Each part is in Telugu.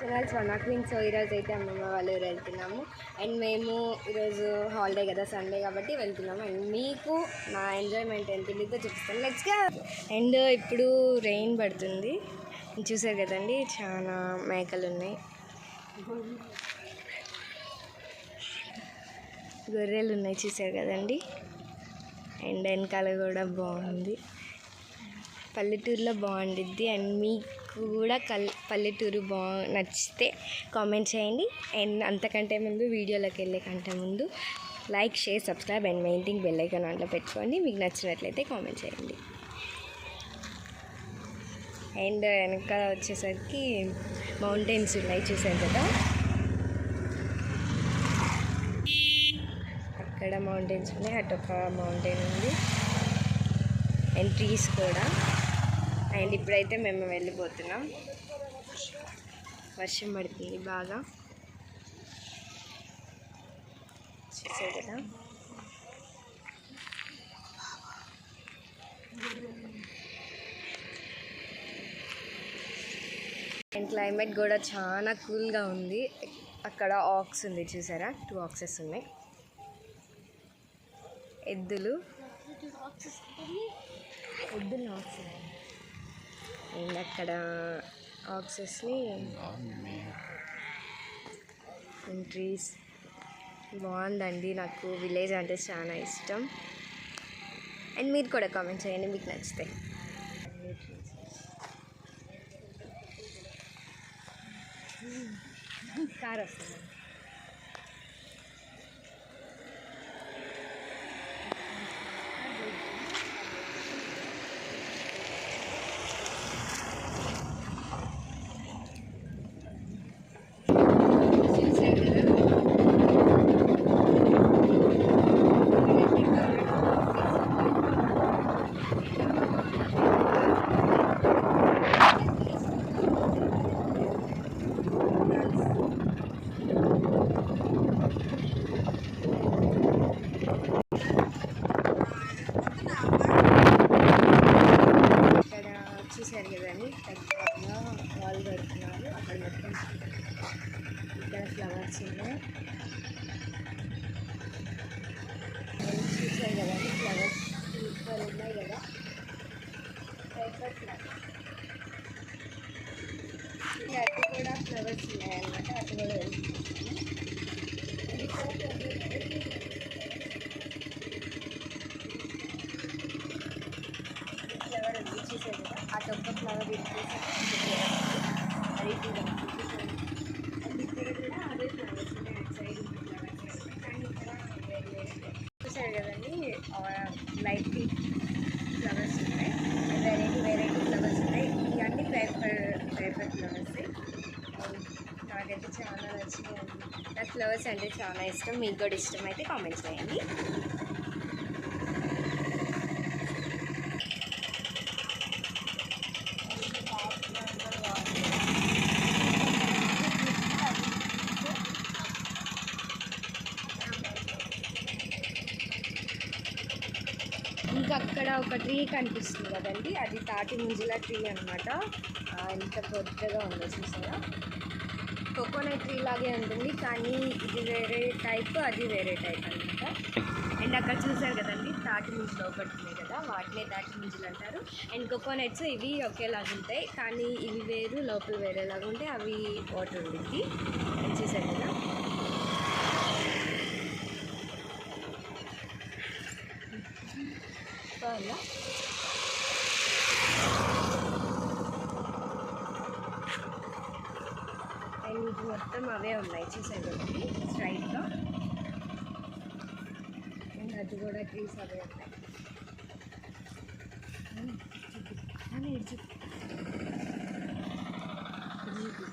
Channels one queen. సో ఈరోజు అయితే అమ్మమ్మ వాళ్ళు వెళ్తున్నాము అండ్ మేము ఈరోజు హాలిడే కదా, సండే కాబట్టి వెళ్తున్నాము. అండ్ మీకు నా ఎంజాయ్మెంట్ ఎంత ఉంటుందో చూపిస్తాను. Let's go. అండ్ ఇప్పుడు రెయిన్ పడుతుంది, చూసారు కదండి, చాలా మేకలు ఉన్నాయి, గొర్రెలు ఉన్నాయి, చూసారు కదండి. అండ్ వెనకాల కూడా బాగుంది, పల్లెటూరులో బాగుండిద్ది. అండ్ మీకు కూడా పల్లెటూరు నచ్చితే కామెంట్ చేయండి. అండ్ అంతకంటే ముందు వీడియోలోకి వెళ్ళే కంటే ముందు like, share, subscribe and maintain bell icon ఆన్లో పెట్టుకోండి. మీకు నచ్చినట్లయితే కామెంట్ చేయండి. అండ్ వెనక వచ్చేసరికి మౌంటైన్స్ ఉన్నాయి, చూసారు కదా, అక్కడ మౌంటైన్స్ ఉన్నాయి, అటు ఒక మౌంటైన్ ఉంది అండ్ ట్రీస్ కూడా. అండ్ ఇప్పుడైతే మేము వెళ్ళిపోతున్నాం, వర్షం పడుతుంది బాగా, చూసారు కదా. అండ్ క్లైమేట్ కూడా చాలా కూల్గా ఉంది. అక్కడ ఆక్స్ ఉంది, చూసారా, 2 ఆక్సెస్ ఉన్నాయి, ఎద్దులు ఆక్స్. అండ్ అక్కడ ఆక్సెస్ని ట్రీస్ బాగుందండి. నాకు విలేజ్ అంటే చాలా ఇష్టం. అండ్ మీరు కూడా కామెంట్ చేయండి మీకు నచ్చితే. కార్ వస్తుంది. చూసారు కదండి, పెద్దగా వాల్ కడుతున్నారు. అక్కడ మొత్తం ఇక్కడ ఫ్లవర్స్ ఉన్నాయి, చూసారు కదండి, ఫ్లవర్స్ సూపర్ ఉన్నాయి కదా, పేపర్ ఫ్లవర్స్. అటు కూడా ఫ్లవర్స్ ఉన్నాయన్నమాట, అటు కూడా వెళ్తున్నాము. ఫ్లవర్ ఉంది, చూసారు కదా, అటు ఒక ఫ్లవర్ అది కూడా ఇక్కడ కూడా అదే ఫ్లవర్స్ ఉన్నాయి. అటు సైడ్ ఫ్లవర్స్ కానీ ఇక్కడ చూసారు కదండి, లైట్ పింక్ ఫ్లవర్స్ ఉన్నాయి, వెరైటీ ఫ్లవర్స్ ఉన్నాయి. ఇవన్నీ పేపర్ ఫ్లవర్స్. నాకైతే చాలా నచ్చినాయి. నాకు ఫ్లవర్స్ అంటే చాలా ఇష్టం. మీకు కూడా ఇష్టం అయితే కామెంట్ చేయండి. ఇంకా అక్కడ ఒక ట్రీ కనిపిస్తుంది కదండి, అది తాటి ముంజల ట్రీ అనమాట. ఎంత పెద్దగా ఉందో చూసారా. కోకోనట్ ట్రీ లాగే ఉంటుంది, కానీ ఇది వేరే టైప్, అది వేరే టైప్ అనమాట. అండ్ అక్కడ చూసారు కదండి, తాటి ముంజలు ఒకటి ఉన్నాయి కదా, వాటినే తాటి ముంజలు అంటారు. అండ్ కోకోనట్స్ ఇవి ఒకేలాగా ఉంటాయి, కానీ ఇవి వేరు, లోపల వేరేలాగా ఉంటాయి, అవి వాటర్ ఉండిద్ది. చూసారు కదా. అండ్ ఇది మొత్తం అవే ఉన్నాయి, చూసారు కదండి, స్ట్రైట్గా. అండ్ అది కూడా ట్రీస్ అవే ఉన్నాయి.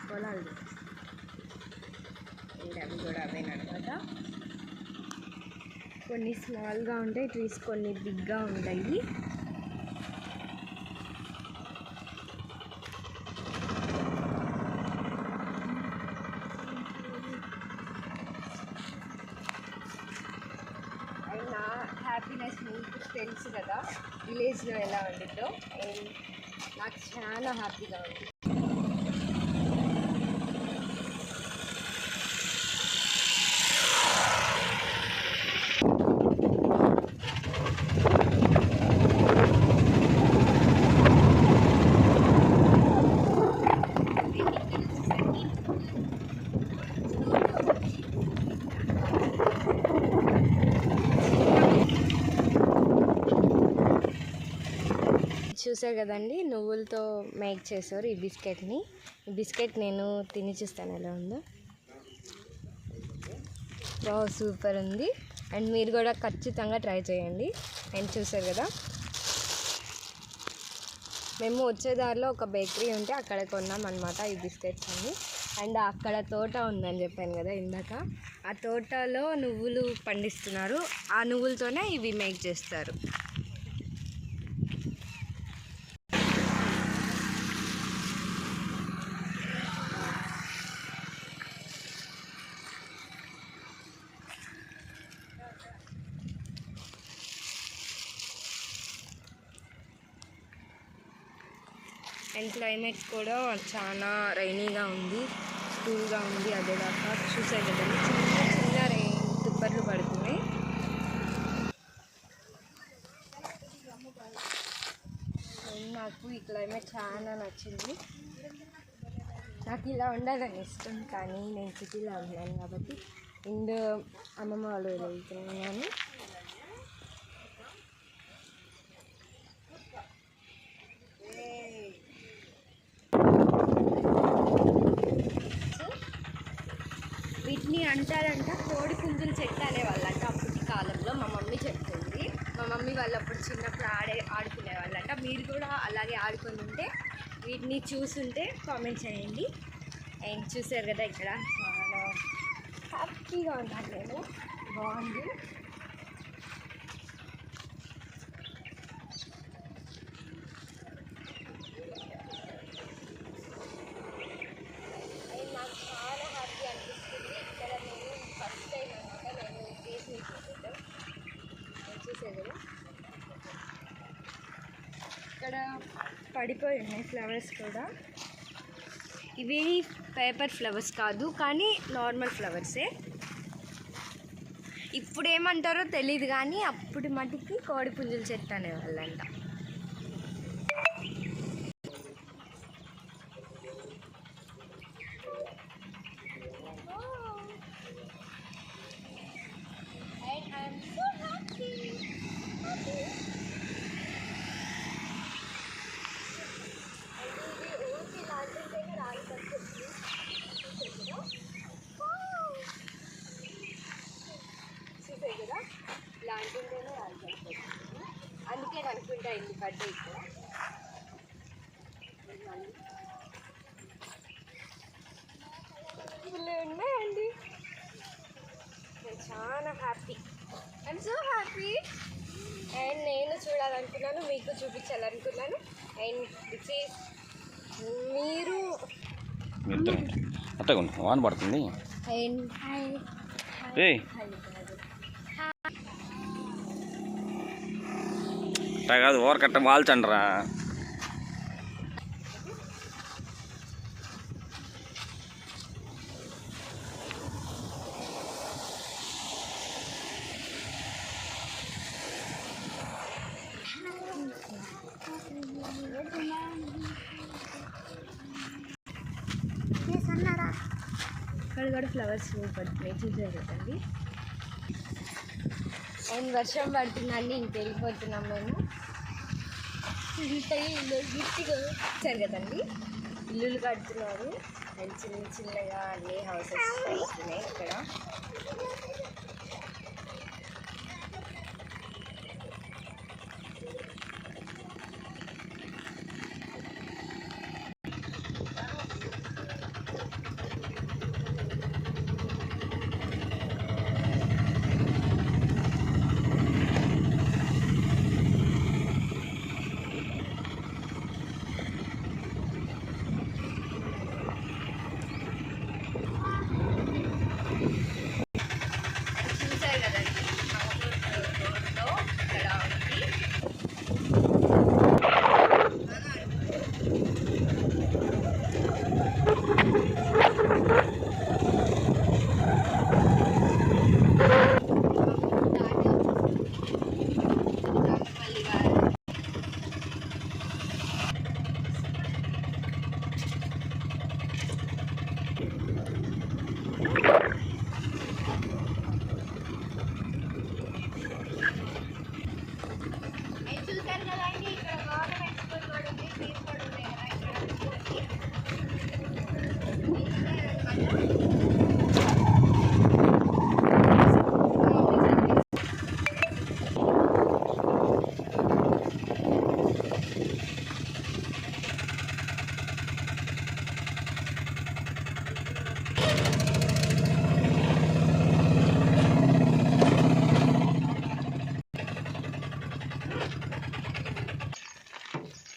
పొలాలు అండ్ అవి కూడా అవేనమాట. కొన్ని స్మాల్గా ఉంటాయి ట్రీస్, కొన్ని బిగ్గా ఉంటాయి. అండ్ నా హ్యాపీనెస్ మీకు తెలుసు కదా, విలేజ్లో ఎలా ఉంటుందో. అండ్ నాకు చాలా హ్యాపీగా ఉంది. చూసారు కదండి, నువ్వులతో మేక్ చేశారు ఈ బిస్కెట్ని. ఈ బిస్కెట్ నేను తిని చూస్తాను ఎలా ఉందో. సూపర్ ఉంది. అండ్ మీరు కూడా ఖచ్చితంగా ట్రై చేయండి. అండ్ చూసారు కదా, మేము వచ్చే దారిలో ఒక బేకరీ ఉంటే అక్కడ కొన్నాం అనమాట ఈ బిస్కెట్స్ అన్ని. అండ్ అక్కడ తోట ఉందని చెప్పాను కదా ఇందాక, ఆ తోటలో నువ్వులు పండిస్తున్నారు. ఆ నువ్వులతోనే ఇవి మేక్ చేస్తారు. అండ్ క్లైమేట్ కూడా చాలా రైనీగా ఉంది, కూల్గా ఉంది. అదేదాకా చూసే కదండి, చిన్న చిన్న రెయిన్ తుప్పర్లు పడుతున్నాయి. నాకు ఈ క్లైమేట్ చాలా నచ్చింది. నాకు ఇలా ఉండాలని ఇష్టం, కానీ నేను సిటీలో ఉన్నాను కాబట్టి ఇండ్ అమ్మమ్మ వాళ్ళు వెళ్తున్నాను. వీటిని అంటారంట కోడి పుంజుల చెట్టు అనేవాళ్ళంట అప్పటి కాలంలో. మా మమ్మీ చెప్తుంది. మా మమ్మీ వాళ్ళు అప్పుడు చిన్నప్పుడు ఆడుకునే వాళ్ళంట. మీరు కూడా అలాగే ఆడుకొని ఉంటే, వీటిని చూసుంటే కామెంట్ చేయండి. అండ్ చూసారు కదా, ఇక్కడ చాలా హ్యాపీగా ఉన్నాను నేను. బాగుంది. ఇక్కడ పడిపోయి ఉన్నాయి ఫ్లవర్స్ కూడా. ఇవి పేపర్ ఫ్లవర్స్ కాదు, కానీ నార్మల్ ఫ్లవర్సే. ఇప్పుడు ఏమంటారో తెలీదు, కానీ అప్పుడు మటుకి కోడి పుంజుల చెట్టు అనేవాళ్ళంట. లాంటింటేనే రాలిపోతుంది. అందుకే అనుకుంటా ఇల్లు పడ్డే ఇక్కడ. ఉన్నాయండి. నేను చాలా happy, I'm so happy. And నేను చూడాలనుకున్నాను, మీకు చూపించాలనుకున్నాను. అండ్ దిస్ ఈజ్ మీరు వాన పడుతుంది. కాదు ఓరకట్ట వాల్చండ్రా. ఇక్కడ కూడా ఫ్లవర్స్ పడుతున్నాయి, చూసారు కదండి. అండ్ వర్షం పడుతుందండి, ఇంక వెళ్ళిపోతున్నాం మేము. ఇల్లు గట్టిగా చూసారు కదండి, ఇల్లులు కడుతున్నారు. అండ్ చిన్న చిన్నగా అన్ని హౌసెస్ వస్తున్నాయి ఇక్కడ.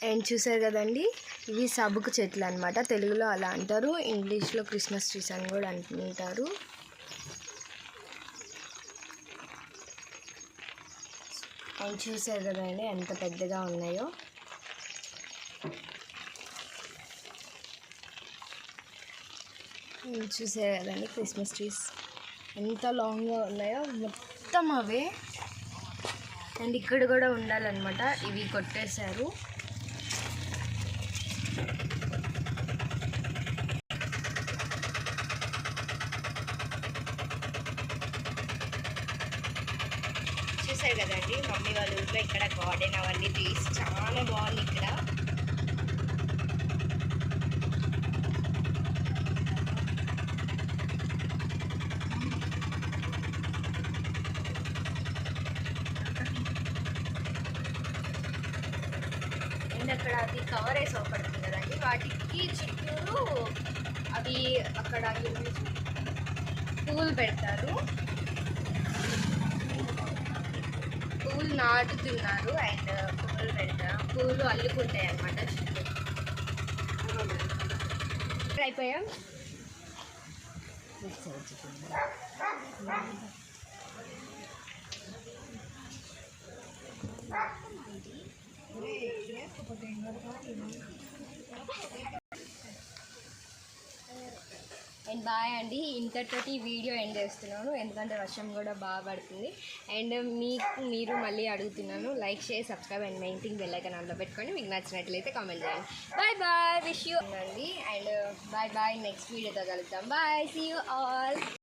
అండ్ చూసారు కదండి, ఇవి సబుకు చెట్లు అనమాట. తెలుగులో అలా అంటారు, ఇంగ్లీష్లో క్రిస్మస్ ట్రీస్ అని కూడా అంటారు. అండ్ చూసారు కదండి ఎంత పెద్దగా ఉన్నాయో. చూసారు కదండి క్రిస్మస్ ట్రీస్ ఎంత లాంగ్గా ఉన్నాయో, మొత్తం అవే. అండ్ ఇక్కడ కూడా ఉండాలన్నమాట, ఇవి కొట్టేశారు. చూసారు కదండి మమ్మీ వాళ్ళ ఊళ్ళో ఇక్కడ గార్డెన్ అవన్నీ ట్రీస్ చాలా బాగుంది ఇక్కడ. అండ్ అక్కడ అది కవర్ వేసి అవపడుతుంది కదండి, వాటికి చుట్టూరు అవి అక్కడ పూలు పెడతారు, పూలు నాటుతున్నారు. అండ్ పూలు పెడతారు, పూలు అల్లుకుంటాయి అన్నమాట చుట్టూ. అయిపోయాం. అండ్ బాయ్ అండి, ఇంతటితోటి వీడియో ఎండ్ చేస్తున్నాను, ఎందుకంటే వర్షం కూడా బాగా పడుతుంది. అండ్ మీరు మళ్ళీ అడుగుతున్నాను, like share subscribe and main bell icon ఆన్లో పెట్టుకొని మీకు నచ్చినట్లయితే కామెంట్ చేయండి. బాయ్ బాయ్, విష్ యూ అండి. అండ్ బాయ్ బాయ్, నెక్స్ట్ వీడియోతో కలుద్దాం. Bye, see you all.